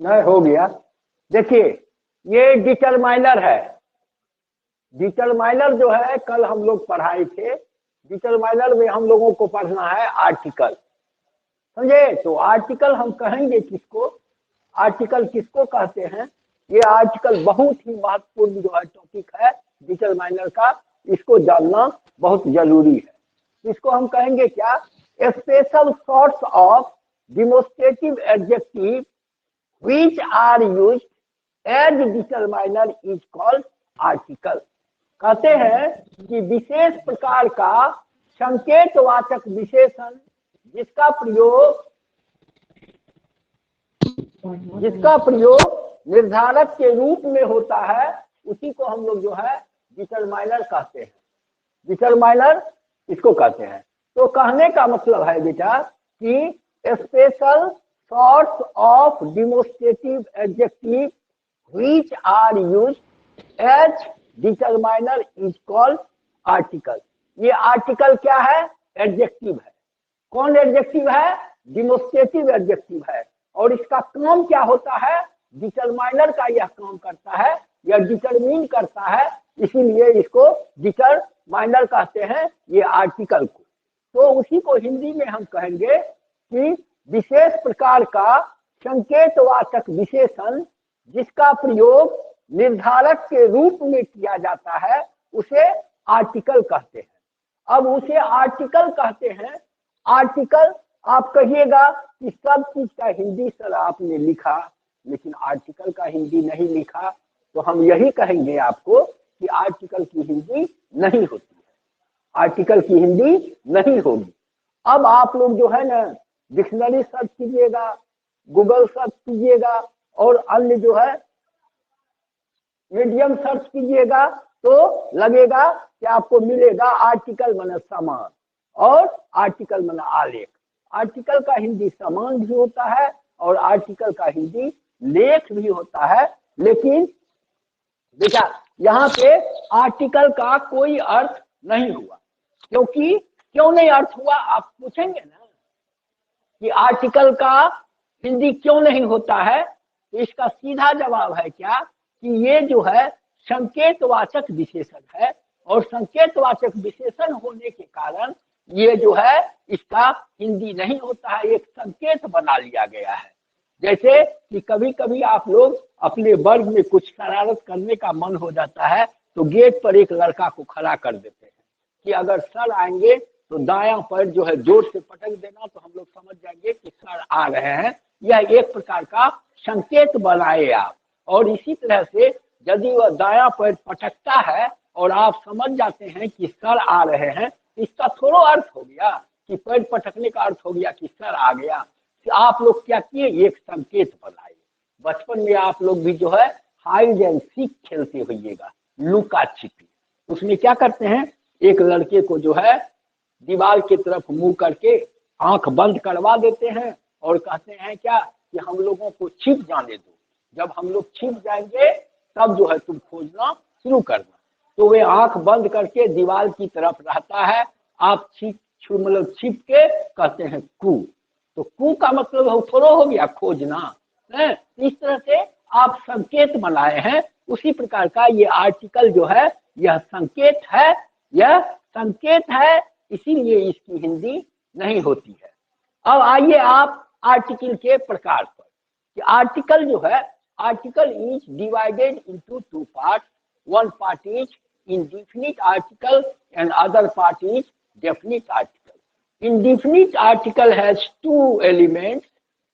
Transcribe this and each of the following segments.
नहीं हो गया। देखिए ये डिटरमाइनर है। डिटरमाइनर जो है कल हम लोग पढ़ाए थे। डिटरमाइनर में हम लोगों को पढ़ना है आर्टिकल, समझे। तो आर्टिकल हम कहेंगे किसको, आर्टिकल किसको कहते हैं। ये आर्टिकल बहुत ही महत्वपूर्ण जो है टॉपिक है डिटरमाइनर का, इसको जानना बहुत जरूरी है। इसको हम कहेंगे क्या, special sorts of demonstrative adjective which are used as determiner is called article। कहते हैं कि विशेष प्रकार का संकेतवाचक विशेषण जिसका प्रयोग निर्धारक के रूप में होता है, उसी को हम लोग जो है डिटरमाइनर कहते हैं। डिटरमाइनर इसको कहते हैं। तो कहने का मतलब है बेटा कि special sorts of demonstrative adjective which are used as determiner is called article। ये आर्टिकल क्या है, एडजेक्टिव है। कौन एडजेक्टिव है, डिमोस्ट्रेटिव एडजेक्टिव है। और इसका काम क्या होता है, डिटरमाइनर का यह काम करता है, यह डिटरमिन करता है, इसीलिए इसको डिटरमाइनर कहते हैं ये आर्टिकल को। तो उसी को हिंदी में हम कहेंगे कि विशेष प्रकार का संकेतवाचक विशेषण जिसका प्रयोग निर्धारक के रूप में किया जाता है उसे आर्टिकल कहते हैं। अब उसे आर्टिकल कहते हैं। आर्टिकल आप कहिएगा कि सब चीज का हिंदी सर आपने लिखा, लेकिन आर्टिकल का हिंदी नहीं लिखा। तो हम यही कहेंगे आपको कि आर्टिकल की हिंदी नहीं होती है, आर्टिकल की हिंदी नहीं होगी। अब आप लोग जो है ना डिक्शनरी सर्च कीजिएगा, गूगल सर्च कीजिएगा और अन्य जो है मीडियम सर्च कीजिएगा तो लगेगा कि आपको मिलेगा आर्टिकल माने समान और आर्टिकल माने आलेख। आर्टिकल का हिंदी समान भी होता है और आर्टिकल का हिंदी लेख भी होता है। लेकिन देखा यहाँ पे आर्टिकल का कोई अर्थ नहीं हुआ। क्योंकि क्यों नहीं अर्थ हुआ आप पूछेंगे ना कि आर्टिकल का हिंदी क्यों नहीं होता है। तो इसका सीधा जवाब है क्या कि ये जो है संकेतवाचक विशेषण है और संकेतवाचक विशेषण होने के कारण ये जो है इसका हिंदी नहीं होता है, एक संकेत बना लिया गया है। जैसे कि कभी कभी आप लोग अपने वर्ग में कुछ शरारत करने का मन हो जाता है तो गेट पर एक लड़का को खड़ा कर देते हैं कि अगर सर आएंगे तो दायां पैर जो है जोर से पटक देना, तो हम लोग समझ जाएंगे कि सर आ रहे हैं। यह एक प्रकार का संकेत बनाए आप। और इसी तरह से यदि वह दायां पैर पटकता है और आप समझ जाते हैं कि सर आ रहे हैं, इसका थोड़ा अर्थ हो गया कि पैर पटकने का अर्थ हो गया कि सर आ गया। तो आप लोग क्या किए, एक संकेत बनाए। बचपन में आप लोग भी जो है हाइड एंड सीक खेलते होइएगा, लुका छिपी। उसमें क्या करते हैं, एक लड़के को जो है दीवार की तरफ मुंह करके आंख बंद करवा देते हैं और कहते हैं क्या कि हम लोगों को छिप जाने दो, जब हम लोग छिप जाएंगे तब जो है तुम खोजना शुरू करना। तो वे आंख बंद करके दीवार की तरफ रहता है, आप मतलब छिप के कहते हैं कू। तो कू का मतलब थोड़ा हो गया खोजना है। इस तरह से आप संकेत बनाए हैं। उसी प्रकार का ये आर्टिकल जो है यह संकेत है, यह संकेत है, इसीलिए इसकी हिंदी नहीं होती है। अब आइए आप आर्टिकल के प्रकार पर कि आर्टिकल जो है, article is divided into two parts. One part is indefinite article and other part is definite article. Indefinite article has two elements,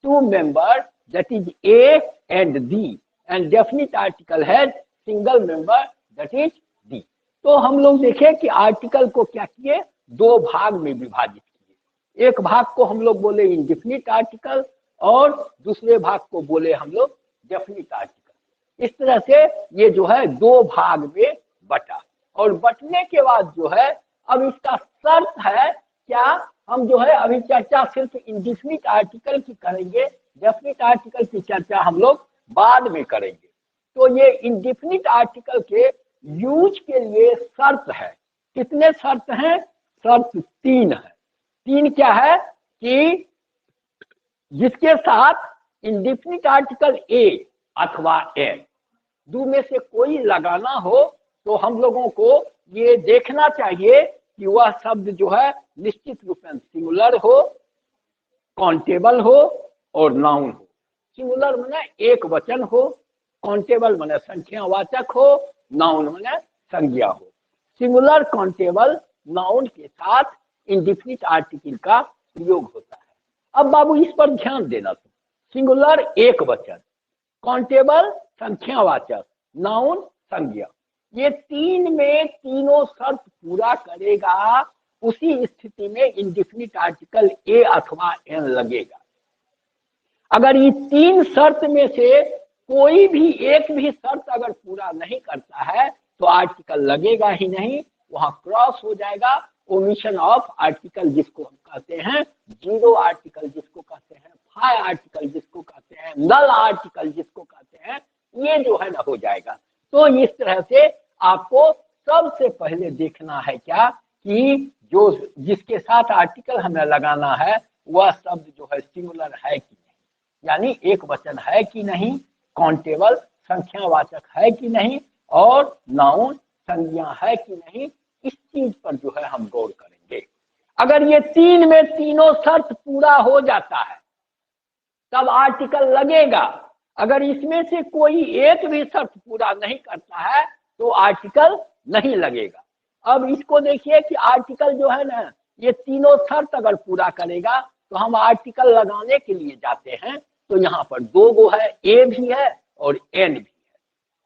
two members, that is A and D, and definite article has single member, that is D. तो हम लोग देखें कि article को क्या किए, दो भाग में विभाजित किए। एक भाग को हम लोग बोले इंडेफिनिट आर्टिकल और दूसरे भाग को बोले हम लोग डेफिनिट आर्टिकल। इस तरह से ये जो है दो भाग में बटा। और बटने के बाद जो है अब इसका शर्त है क्या, हम जो है अभी चर्चा सिर्फ इंडेफिनिट आर्टिकल की करेंगे, डेफिनिट आर्टिकल की चर्चा हम लोग बाद में करेंगे। तो ये इंडेफिनिट आर्टिकल के यूज के लिए शर्त है। कितने शर्त हैं, शर्त तीन है। तीन क्या है कि जिसके साथ इंडिफिनिट आर्टिकल ए अथवा एन, दो में से कोई लगाना हो तो हम लोगों को ये देखना चाहिए कि वह शब्द जो है निश्चित रूप से सिंगुलर हो, काउंटेबल हो और नाउन हो। सिंगुलर माने एक वचन हो, काउंटेबल माने संख्यावाचक हो, नाउन माने संज्ञा हो। सिंगुलर काउंटेबल नाउन के साथ इंडिफिनिट आर्टिकल का प्रयोग होता है। अब बाबू इस पर ध्यान देना, तो सिंगुलर एक वचन, काउंटेबल संख्यावाचक, नाउन संज्ञा, ये तीन में तीनों शर्त पूरा करेगा, उसी स्थिति में इंडिफिनिट आर्टिकल ए अथवा एन लगेगा। अगर ये तीन शर्त में से कोई भी एक भी शर्त अगर पूरा नहीं करता है तो आर्टिकल लगेगा ही नहीं, वहां क्रॉस हो जाएगा, ओमिशन ऑफ आर्टिकल जिसको हम कहते हैं, जीरो आर्टिकल जिसको कहते हैं, फाई आर्टिकल जिसको कहते हैं, नल आर्टिकल जिसको कहते हैं, ये जो है ना हो जाएगा। तो इस तरह से आपको सबसे पहले देखना है क्या कि जो जिसके साथ आर्टिकल हमें लगाना है वह शब्द जो है सिंगुलर है कि नहीं, यानी एक वचन है कि नहीं, काउंटेबल संख्यावाचक है कि नहीं, और नाउन संज्ञा है कि नहीं, इस चीज पर जो है हम गौर करेंगे। अगर ये तीन में तीनों शर्त पूरा हो जाता है तब आर्टिकल लगेगा। अगर इसमें से कोई एक भी शर्त पूरा नहीं करता है तो आर्टिकल नहीं लगेगा। अब इसको देखिए कि आर्टिकल जो है ना, ये तीनों शर्त अगर पूरा करेगा तो हम आर्टिकल लगाने के लिए जाते हैं, तो यहाँ पर दो गो है, ए भी है और एन भी है।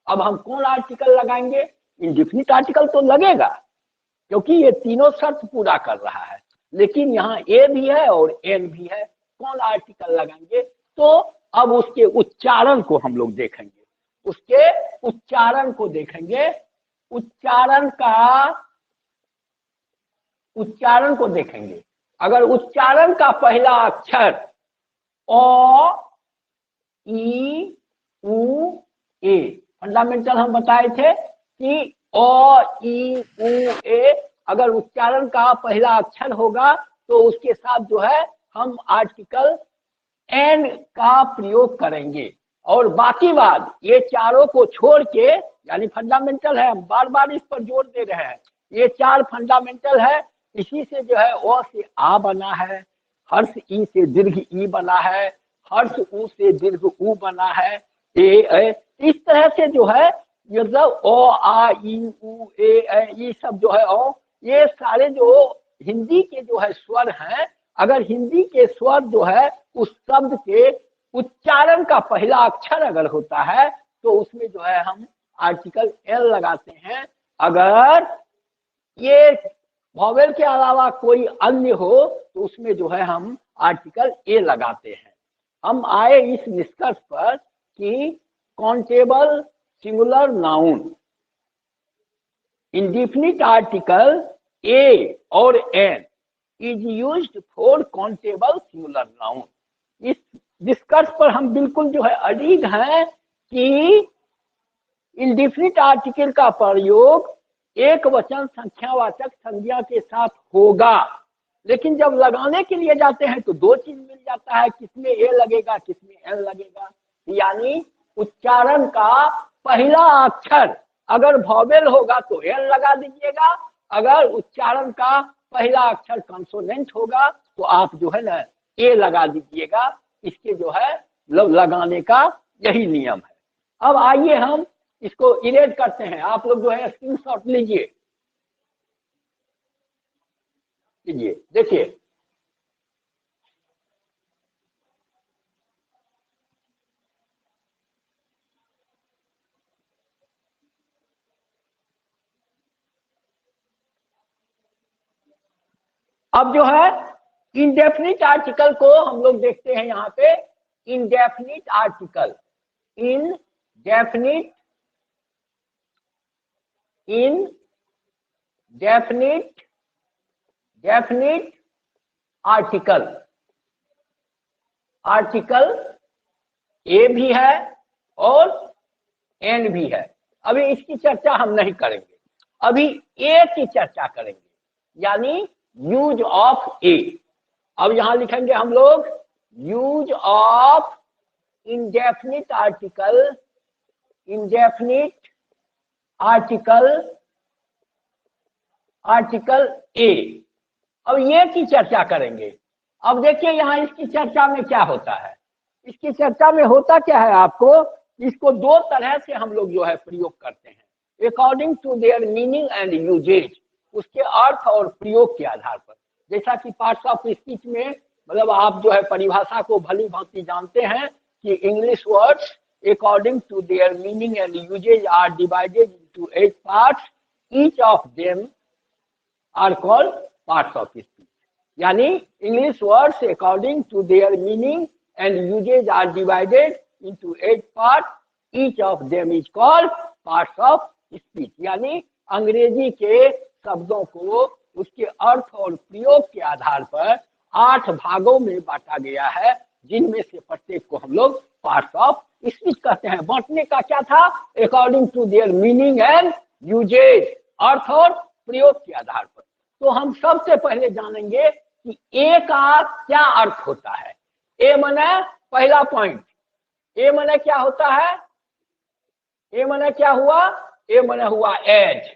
अब हम कौन आर्टिकल लगाएंगे? इंडिफिनिट आर्टिकल तो लगेगा क्योंकि ये तीनों शर्त पूरा कर रहा है, लेकिन यहाँ ए भी है और एन भी है, कौन आर्टिकल लगाएंगे? तो अब उसके उच्चारण को हम लोग देखेंगे, उसके उच्चारण को देखेंगे, उच्चारण को देखेंगे। अगर उच्चारण का पहला अक्षर ओ ई उ ए, फंडामेंटल हम बताए थे कि ओ ई उ ए, अगर उच्चारण का पहला अक्षर होगा तो उसके साथ जो है हम आर्टिकल एन का प्रयोग करेंगे, और बाकी बात ये चारों को छोड़ के, यानी फंडामेंटल है, हम बार बार इस पर जोर दे रहे हैं, ये चार फंडामेंटल है। इसी से जो है ओ से आ बना है, हर्ष ई से दीर्घ ई बना है, हर्ष उ से दीर्घ उ बना है, ए इस तरह से जो है मतलब ओ आ ई उ ए ये सब जो है ओ, ये सारे जो हिंदी के जो है स्वर हैं, अगर हिंदी के स्वर जो है उस शब्द के उच्चारण का पहला अक्षर अगर होता है तो उसमें जो है हम आर्टिकल एल लगाते हैं। अगर ये वॉवेल के अलावा कोई अन्य हो तो उसमें जो है हम आर्टिकल ए लगाते हैं। हम आए इस निष्कर्ष पर कि countable singular noun indefinite article a और an is used for countable singular noun. इस निष्कर्ष पर हम बिल्कुल जो है अडिग हैं कि इंडिफिनिट आर्टिकल का प्रयोग एक वचन संख्यावाचक संज्ञा के साथ होगा, लेकिन जब लगाने के लिए जाते हैं तो दो चीज मिल जाता है, किसमें ए लगेगा किसमें एन लगेगा, यानी उच्चारण का पहला अक्षर अगर वॉवेल होगा तो एन लगा दीजिएगा, अगर उच्चारण का पहला अक्षर कंसोनेंट होगा तो आप जो है ना ए लगा दीजिएगा। इसके जो है लगाने का यही नियम है। अब आइए हम इसको इरेज करते हैं, आप लोग जो है स्क्रीनशॉट लीजिए, देखिए अब जो है इंडेफिनिट आर्टिकल को हम लोग देखते हैं यहाँ पे, indefinite article, indefinite definite article, article a भी है और एन भी है। अभी इसकी चर्चा हम नहीं करेंगे, अभी ए की चर्चा करेंगे, यानी यूज ऑफ ए। अब यहां लिखेंगे हम लोग use of indefinite article article a. अब ये की चर्चा करेंगे। अब देखिए यहाँ इसकी चर्चा में क्या होता है। इसकी चर्चा में होता क्या है, आपको इसको दो तरह से हम लोग जो है प्रयोग करते हैं, according to their meaning and usages, उसके अर्थ और प्रयोग के आधार पर। जैसा कि पार्ट्स ऑफ स्पीच में मतलब आप जो है परिभाषा को भली भांति जानते हैं कि English words according to their meaning and usages are divided into 8 parts, each of them are called parts of speech. यानी English words according to their meaning and usages are divided into 8 parts, each of them is called parts of speech। यानी अंग्रेजी के शब्दों को उसके अर्थ और प्रयोग के आधार पर 8 भागों में बांटा गया है, जिनमें से प्रत्येक को हम लोग पार्ट्स ऑफ स्पीच कहते हैं। बांटने का क्या था, according to their meaning and usages, अर्थ और प्रयोग के आधार पर। तो हम सबसे पहले जानेंगे कि ए का क्या अर्थ होता है। ए माने पहला पॉइंट, ए माने क्या होता है, ए माने क्या हुआ, ए माने हुआ एज,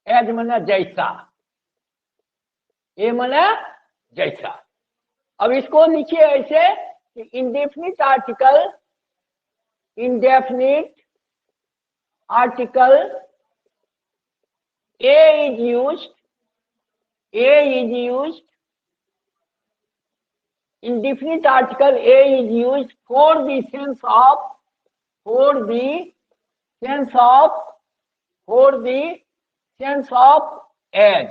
एज माने जैसा, ए माने जैसा। अब इसको लिखिए ऐसे कि indefinite article a is used indefinite article A is used for the sense of as,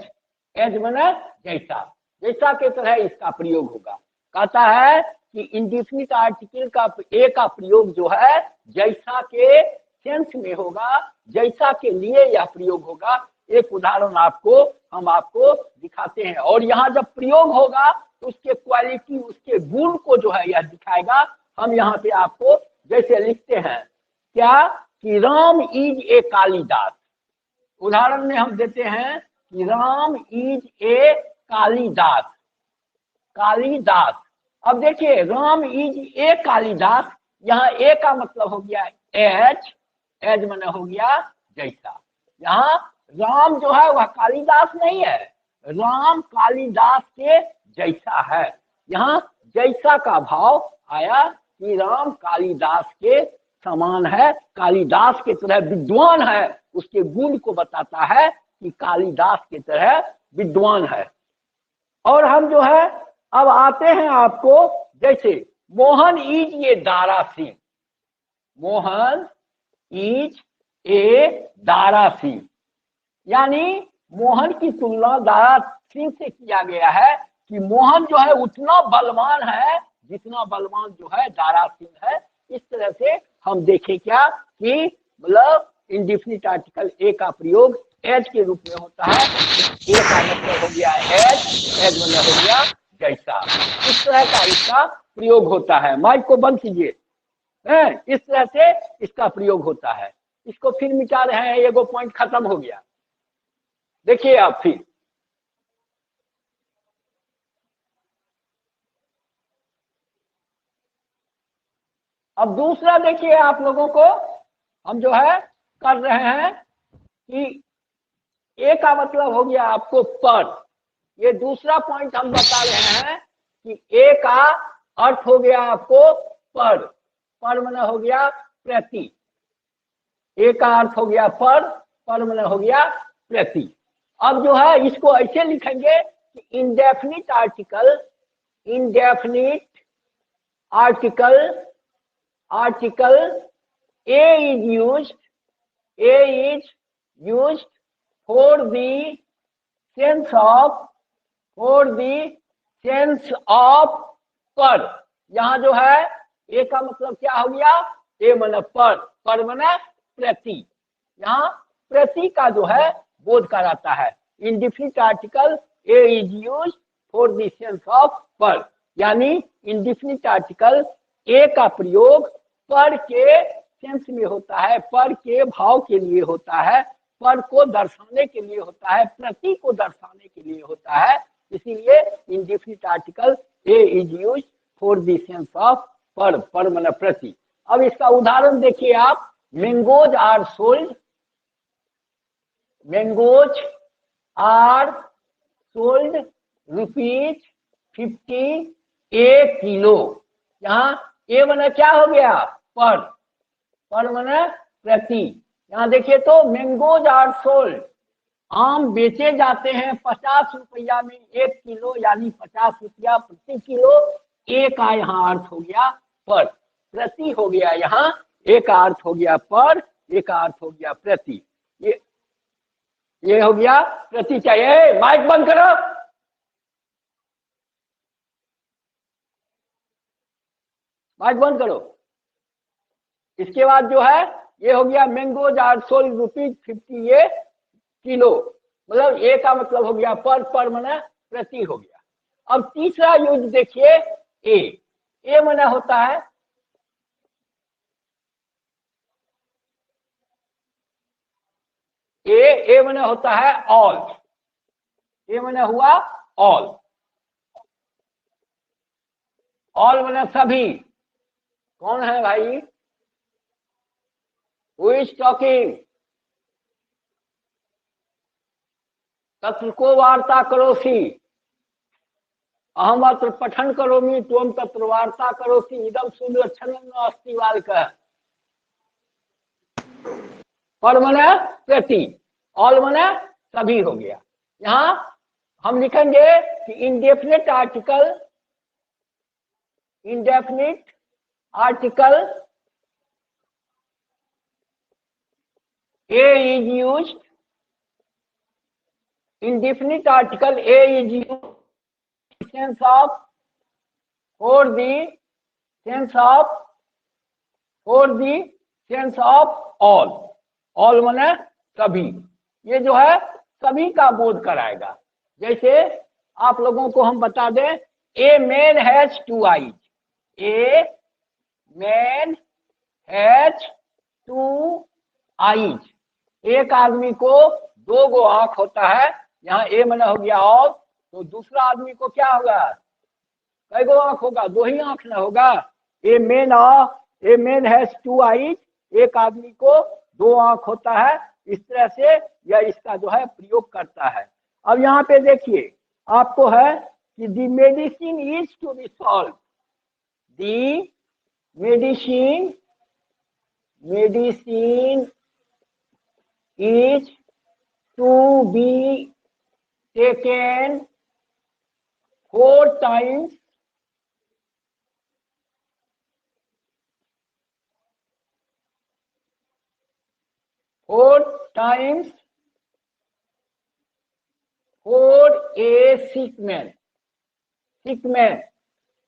as माने जैसा, जैसा के तरह इसका प्रयोग होगा। कहता है कि इंडेफिनिट आर्टिकल का ए का प्रयोग जो है जैसा के सेंस में होगा, जैसा के लिए यह प्रयोग होगा। एक उदाहरण हम आपको दिखाते हैं, और यहाँ जब प्रयोग होगा तो उसके क्वालिटी, उसके गुण को जो है यह दिखाएगा। हम यहाँ पे आपको जैसे लिखते हैं क्या कि राम इज ए कालिदास। उदाहरण में हम देते हैं कि राम इज ए कालिदास, कालिदास। अब देखिए राम इज ए कालिदास, यहाँ ए का मतलब हो गया एज, एज माने हो गया जैसा। यहाँ राम जो है वह कालिदास नहीं है, राम कालिदास के जैसा है। यहाँ जैसा का भाव आया कि राम कालिदास के समान है, कालिदास के तरह विद्वान है, उसके गुण को बताता है कि कालिदास के तरह विद्वान है। और हम जो है अब आते हैं आपको, जैसे Mohan is a Dara Singh, Mohan is a Dara Singh, यानी मोहन की तुलना दारा सिंह से किया गया है कि मोहन जो है उतना बलवान है जितना बलवान जो है दारा सिंह है। इस तरह से हम देखें क्या कि मतलब इंडेफिनिट आर्टिकल ए का प्रयोग एज के रूप में होता है। ए का मतलब हो गया एज, एज मतलब हो गया जैसा। इस तरह का इसका प्रयोग होता है। माइक को बंद कीजिए। इस तरह से इसका प्रयोग होता है। इसको फिर मिटा रहे हैं, एगो पॉइंट खत्म हो गया। देखिए आप फिर अब दूसरा देखिए, आप लोगों को हम जो है कर रहे हैं कि ए का मतलब हो गया आपको पर। ये दूसरा पॉइंट हम बता रहे हैं कि ए का अर्थ हो गया आपको पर, पर माने हो गया प्रति। ए का अर्थ हो गया पर माने हो गया प्रति। अब जो है इसको ऐसे लिखेंगे कि indefinite article A is used for the sense of पर। यहाँ जो है ए का मतलब क्या हो गया, ए माने पर माने प्रति। यहाँ प्रति का जो है बोध कराता है। Indefinite article a is used for the sense of पर, यानी इंडेफिनिट आर्टिकल ए का प्रयोग पर के सेंस में होता है, पर के भाव के लिए होता है, पर को दर्शाने के लिए होता है, प्रति को दर्शाने के लिए होता है। इसीलिए indefinite article a is used for the sense of per माने प्रति। अब इसका उदाहरण देखिए आप, mangoes are sold, mangoes are sold ₹50 a kilo. यहाँ ए माने क्या हो गया, पर माने प्रति। यहाँ देखिए तो मैंगोज आर सोल्ड, आम बेचे जाते हैं 50 रुपया में 1 किलो, यानी 50 रुपया प्रति किलो। ए का यहाँ अर्थ हो गया पर, प्रति हो गया यहाँ, ए का अर्थ हो गया पर, ए का अर्थ हो गया प्रति। ये हो गया प्रति। चाहिए माइक बंद करो। माइक बंद करो। इसके बाद जो है ये हो गया मैंगोज आर सोल्ड ₹50 ये किलो, मतलब ए का मतलब हो गया पर माने प्रति हो गया। अब तीसरा यूज देखिए, ए माने होता है ए माने होता है ऑल, ए माने हुआ ऑल माने सभी। कौन है भाई, हु इज टॉकिंग? तत्र को वार्ता करोसि, अहम अत्र पठन करोमि त्वं तत्र वार्ता करोसि, इदम सुलक्षणं नास्ति बालकः। पर माने प्रति, ऑल माने सभी हो गया। यहाँ हम लिखेंगे कि indefinite article a is used, indefinite article A is used for the sense of all माने सभी। ये जो है सभी का बोध कराएगा। जैसे आप लोगों को हम बता दें, a man has 2 eyes, a man has 2 eyes, एक आदमी को 2 गो आंख होता है। यहाँ ए माने हो गया ऑल, तो दूसरा आदमी को क्या होगा, कई गो आंख होगा, 2 ही आंख ना होगा। ए मैन हैज 2 eyes, एक आदमी को 2 आंख होता है। इस तरह से यह इसका जो है प्रयोग करता है। अब यहाँ पे देखिए आपको है कि the medicine is to be solve, the medicine is to be taken 4 times for a sick man।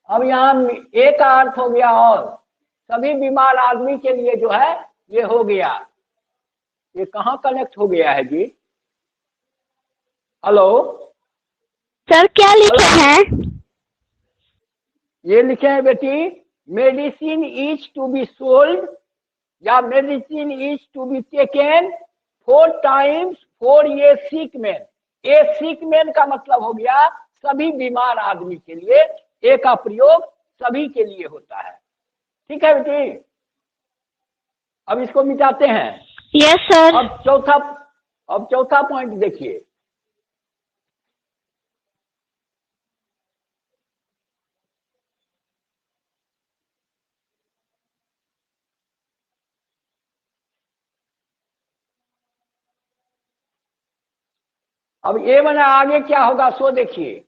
अब यहाँ ए का अर्थ हो गया और, सभी बीमार आदमी के लिए जो है ये हो गया। ये कहाँ कनेक्ट हो गया है जी? हेलो सर, क्या लिखे हैं? ये लिखे हैं बेटी, medicine is to be sold या medicine is to be taken 4 times for a sick man. A sick man का मतलब हो गया सभी बीमार आदमी के लिए, ए का प्रयोग सभी के लिए होता है। ठीक है बेटी, अब इसको मिटाते हैं। Yes sir. अब चौथा पॉइंट देखिए, अब ए माने आगे क्या होगा सो देखिए।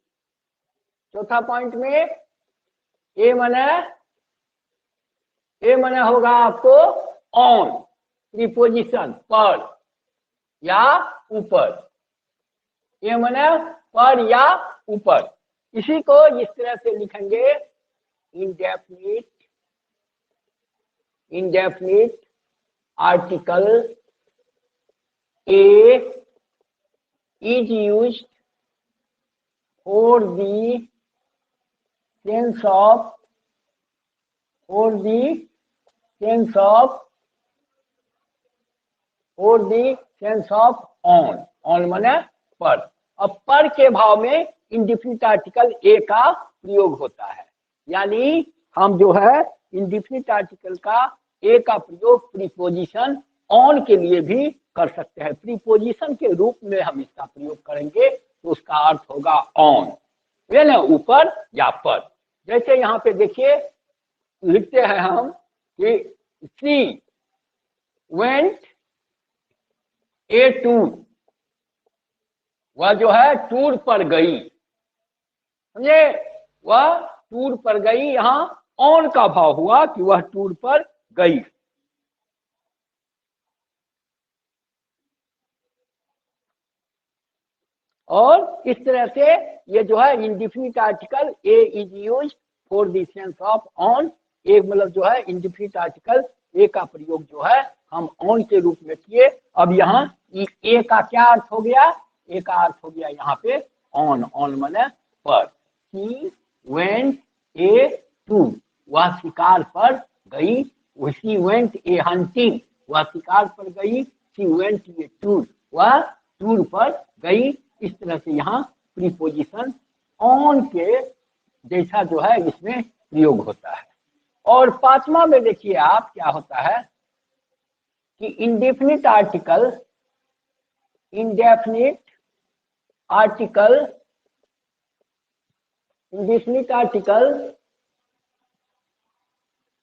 चौथा पॉइंट में ए माने होगा आपको ऑन, प्रीपोजिशन पर या ऊपर। ए माने पर या ऊपर। इसी को इस तरह से लिखेंगे, indefinite article A is used for the sense of on माने पर। अब पर के भाव में इंडेफिनिट आर्टिकल ए का प्रयोग होता है, यानी हम जो है इंडेफिनिट आर्टिकल का ए का प्रयोग प्रीपोजिशन ऑन के लिए भी कर सकते हैं। प्रीपोजिशन के रूप में हम इसका प्रयोग करेंगे तो उसका अर्थ होगा ऑन, ये ना ऊपर या पर। जैसे यहाँ पे देखिए लिखते हैं हम कि सी वेंट ए टूर, वह जो है टूर पर गई, समझे, वह टूर पर गई। यहाँ ऑन का भाव हुआ कि वह टूर पर गई। और इस तरह से ये जो है indefinite article a is used for the sense of on. एक मतलब जो है इंडेफिनिट आर्टिकल ए का प्रयोग जो है हम ऑन के रूप में किए। अब यहाँ ए का क्या अर्थ हो गया, ए का अर्थ हो गया यहाँ पे ऑन, ऑन माने पर। शी वेंट ए टू, वह शिकार पर गई। शी वेंट ए हंटिंग, वह शिकार पर गई। शी वेंट ए टूर, वह टूर पर गई। इस तरह से यहाँ प्रीपोजिशन ऑन के जैसा जो है इसमें प्रयोग होता है। और पांचवा में देखिए आप क्या होता है कि indefinite article, indefinite article, indefinite article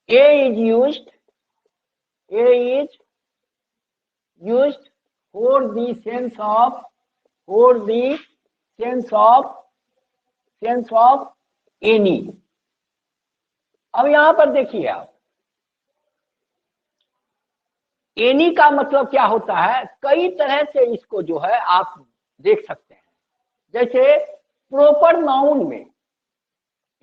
a is used, A is used for the sense of, for the sense of any। अब यहां पर देखिए आप, एनी का मतलब क्या होता है, कई तरह से इसको जो है आप देख सकते हैं। जैसे प्रॉपर नाउन में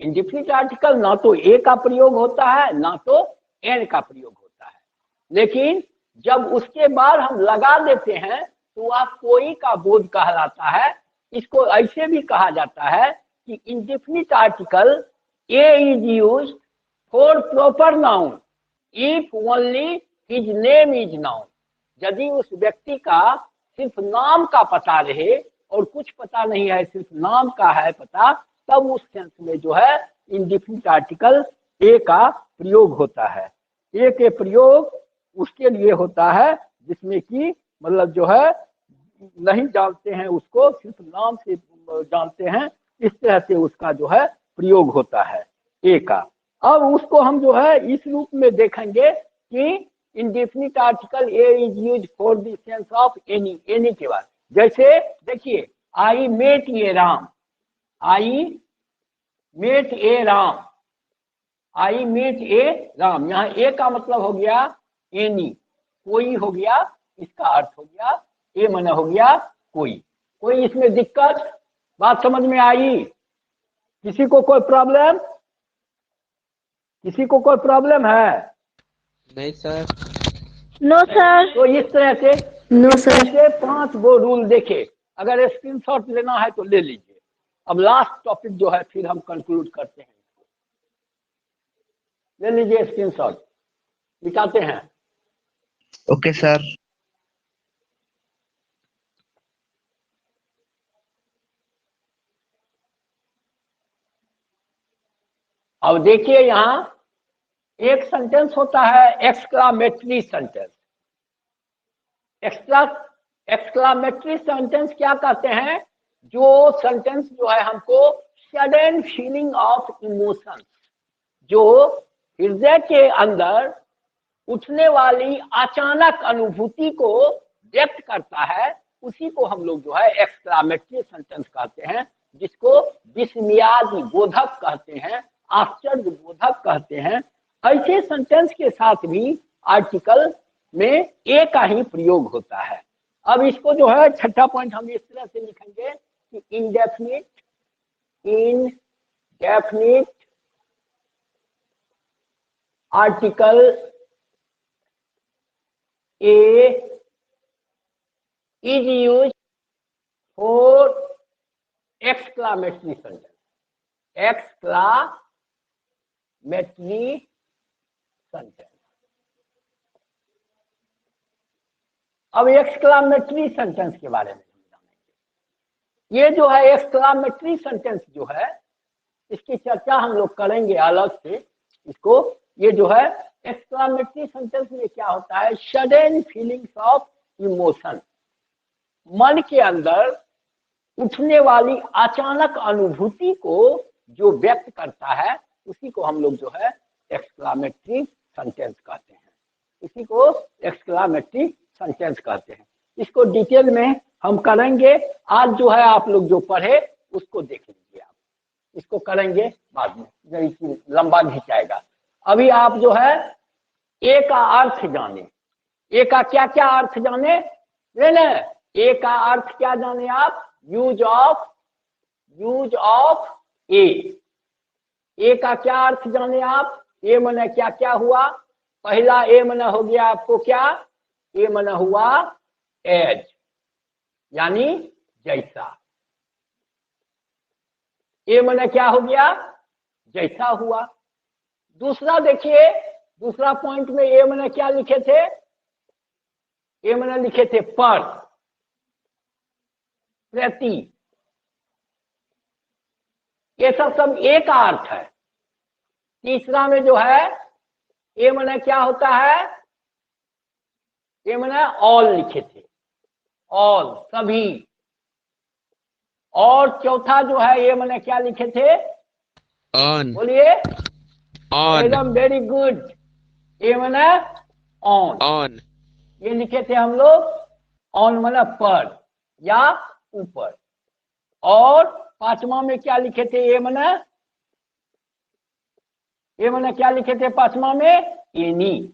इंडेफिनिट आर्टिकल ना तो ए का प्रयोग होता है ना तो एन का प्रयोग होता है, लेकिन जब उसके बाद हम लगा देते हैं तो वह कोई का बोध कहलाता है। इसको ऐसे भी कहा जाता है कि indefinite article a is used for proper noun if only his name is noun. यदि उस व्यक्ति का सिर्फ नाम का पता रहे और कुछ पता नहीं है, सिर्फ नाम का है पता, तब उस सेंस में जो है इंडेफिनिट आर्टिकल ए का प्रयोग होता है। ए के प्रयोग उसके लिए होता है जिसमें कि मतलब जो है नहीं जानते हैं उसको, सिर्फ नाम से जानते हैं, इस तरह से उसका जो है प्रयोग होता है ए का। अब उसको हम जो है इस रूप में देखेंगे कि indefinite article a is used for the sense of any, any के बाद। जैसे देखिए I met a Ram, I met a Ram, I met a Ram, यहाँ ए का मतलब हो गया एनी, कोई हो गया, इसका अर्थ हो गया ए माने हो गया कोई। कोई इसमें दिक्कत, बात समझ में आई? किसी को कोई प्रॉब्लम, किसी को कोई प्रॉब्लम है? नहीं सर। No sir. तो इस तरह से नो सर। 5 गो रूल देखे, अगर स्क्रीनशॉट लेना है तो ले लीजिए। अब लास्ट टॉपिक जो है फिर हम कंक्लूड करते हैं, ले लीजिए स्क्रीनशॉट, दिखाते हैं। Okay sir. अब देखिए यहाँ एक सेंटेंस होता है एक्सक्लामेटरी सेंटेंस। एक्सक्लामेटरी सेंटेंस क्या कहते हैं, जो सेंटेंस जो है हमको सडन फीलिंग ऑफ इमोशन, जो हृदय के अंदर उठने वाली अचानक अनुभूति को व्यक्त करता है, उसी को हम लोग जो है एक्सक्लामेटरी सेंटेंस कहते हैं, जिसको विस्मयादि बोधक कहते हैं, आश्चर्य बोधक कहते हैं। ऐसे सेंटेंस के साथ भी आर्टिकल में ए का ही प्रयोग होता है। अब इसको जो है छठा पॉइंट हम इस तरह से लिखेंगे कि indefinite, indefinite article a is used for exclamatory sentence, exclamatory sentence. अब एक्सक्लामेटरी सेंटेंस के बारे में जानेंगे। ये जो है एक्सक्लामेटरी सेंटेंस जो है, इसकी चर्चा हम लोग करेंगे अलग से, इसको ये जो है एक्सक्लामेटरी सेंटेंस में क्या होता है, सडन फीलिंग्स ऑफ इमोशन, मन के अंदर उठने वाली अचानक अनुभूति को जो व्यक्त करता है उसी को हम लोग जो है एक्सक्लामेटरी सेंटेंस कहते हैं, इसी को एक्सक्लामेटरी सेंटेंस कहते हैं। इसको डिटेल में हम करेंगे, आज जो है आप लोग जो पढ़े उसको देख लीजिए, आप इसको करेंगे बाद में, नहीं लंबा खिंचाएगा। अभी आप जो है ए का अर्थ जाने, ए का क्या क्या अर्थ जाने, ए का अर्थ क्या जाने आप, यूज ऑफ ए का क्या अर्थ जाने आप, ए मने क्या क्या हुआ, पहला ए मने हो गया आपको क्या, ए मने हुआ एज यानी जैसा, ए मने क्या हो गया, जैसा हुआ। दूसरा देखिए, दूसरा पॉइंट में ए मने क्या लिखे थे, ए मने लिखे थे पर, प्रति, ये सब ए का अर्थ है। तीसरा में जो है ए मने क्या होता है, ए मने ऑल लिखे थे, ऑल सभी। और चौथा जो है ए मने क्या लिखे थे, ऑन, बोलिए, ऑन, एकदम वेरी गुड, ए मने ऑन, ऑन, ये लिखे थे हम लोग, ऑन मने पर या ऊपर। और पांचवा में क्या लिखे थे, ए मने क्या लिखे थे पांचवा में, एनी,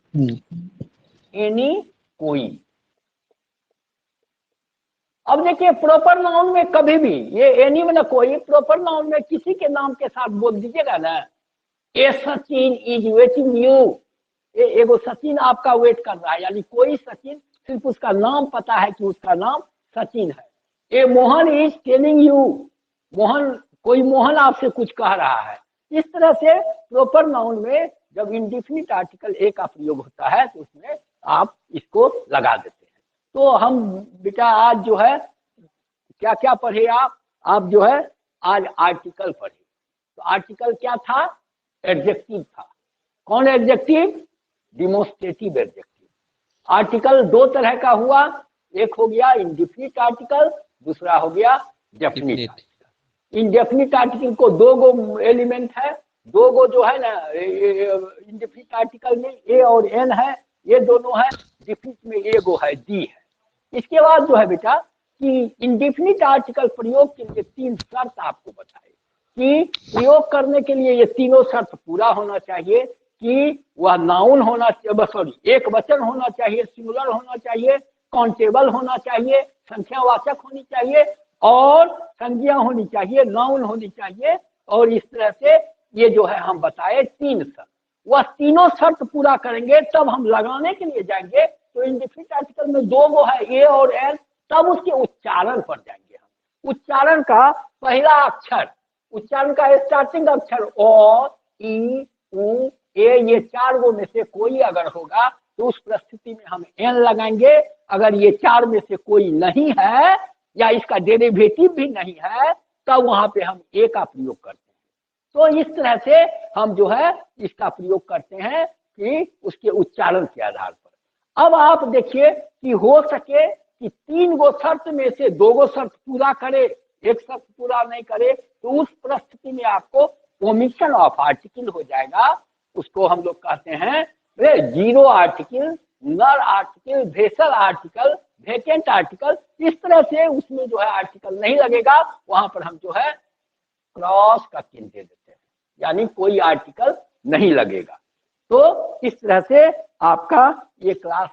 एनी कोई। अब देखिए प्रॉपर नाउन में कभी भी ये एनी में ना कोई, प्रॉपर नाउन में किसी के नाम के साथ बोल दीजिएगा ना, ए सचिन इज वेटिंग यू, एगो सचिन आपका वेट कर रहा है, यानी कोई सचिन, सिर्फ उसका नाम पता है कि उसका नाम सचिन है। A Mohan is telling you, Mohan, कोई मोहन आपसे कुछ कह रहा है। इस तरह से प्रॉपर नाउन में जब इंडिफिनिट आर्टिकल ए का प्रयोग होता है तो उसमें आप इसको लगा देते हैं। तो हम बेटा आज जो है क्या क्या पढ़े आप जो है आज आर्टिकल पढ़े। तो आर्टिकल क्या था, एडजेक्टिव था। कौन एडजेक्टिव, डिमोस्ट्रेटिव एडजेक्टिव। आर्टिकल दो तरह का हुआ, एक हो गया इंडिफिनिट आर्टिकल, दूसरा हो गया डेफिनिट आर्टिकल। इंडेफिनिट आर्टिकल को दो गो एलिमेंट है, दो गो जो है ना इंडेफिनिट आर्टिकल में ए और एन है, ये दोनों है, डिफिनिट में ए गो है, डी है। इसके बाद जो है बेटा कि इंडेफिनिट आर्टिकल प्रयोग के लिए तीन शर्त आपको बताए कि प्रयोग करने के लिए ये तीनों शर्त पूरा होना चाहिए कि वह नाउन होना, सॉरी एक वचन होना चाहिए, सिंगुलर होना चाहिए, काउंटेबल होना चाहिए, संख्यावाचक होनी चाहिए, और संज्ञा होनी चाहिए, नाउन होनी चाहिए। और इस तरह से ये जो है हम बताए तीन शर्त, वह तीनों शर्त पूरा करेंगे तब हम लगाने के लिए जाएंगे। तो इंडेफिनिट आर्टिकल में दो गो है, ए और एन, तब उसके उच्चारण पर जाएंगे हम। उच्चारण का पहला अक्षर, उच्चारण का स्टार्टिंग अक्षर ओ, ई, उ, ए, ये चार गो में से कोई अगर होगा तो उस परिस्थिति में हम एन लगाएंगे। अगर ये चार में से कोई नहीं है या इसका डेरिवेटिव भी नहीं है तब वहां पे हम ए का प्रयोग करते हैं। तो इस तरह से हम जो है इसका प्रयोग करते हैं कि उसके उच्चारण के आधार पर। अब आप देखिए कि हो सके कि तीन गो शर्त में से दो गो शर्त पूरा करे, एक शर्त पूरा नहीं करे, तो उस परिस्थिति में आपको ओमिशन ऑफ आर्टिकल हो जाएगा। उसको हम लोग कहते हैं जीरो आर्टिकल, नर article, vessel article, vacant article. इस तरह से उसमें जो है आर्टिकल नहीं लगेगा, वहां पर हम जो है क्रॉस का चिन्ह दे देते हैं, यानी कोई आर्टिकल नहीं लगेगा। तो इस तरह से आपका ये क्लास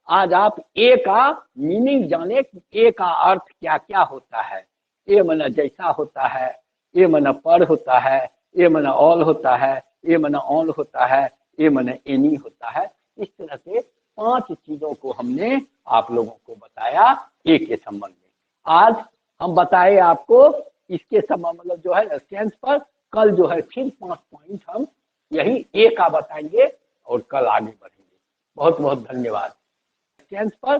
आज आप ए का मीनिंग जाने कि ए का अर्थ क्या क्या होता है। ए मना जैसा होता है, ए मना पर होता है, ए मना ऑल होता है, ए मना ऑन होता है, ए मना एनी होता है। इस तरह से 5 चीजों को हमने आप लोगों को बताया ए के संबंध में। आज हम बताए आपको इसके संबंध मतलब जो है सेंस पर। कल जो है फिर 5 पॉइंट हम यही ए का बताएंगे और कल आगे बढ़ेंगे। बहुत बहुत धन्यवाद। सेंस पर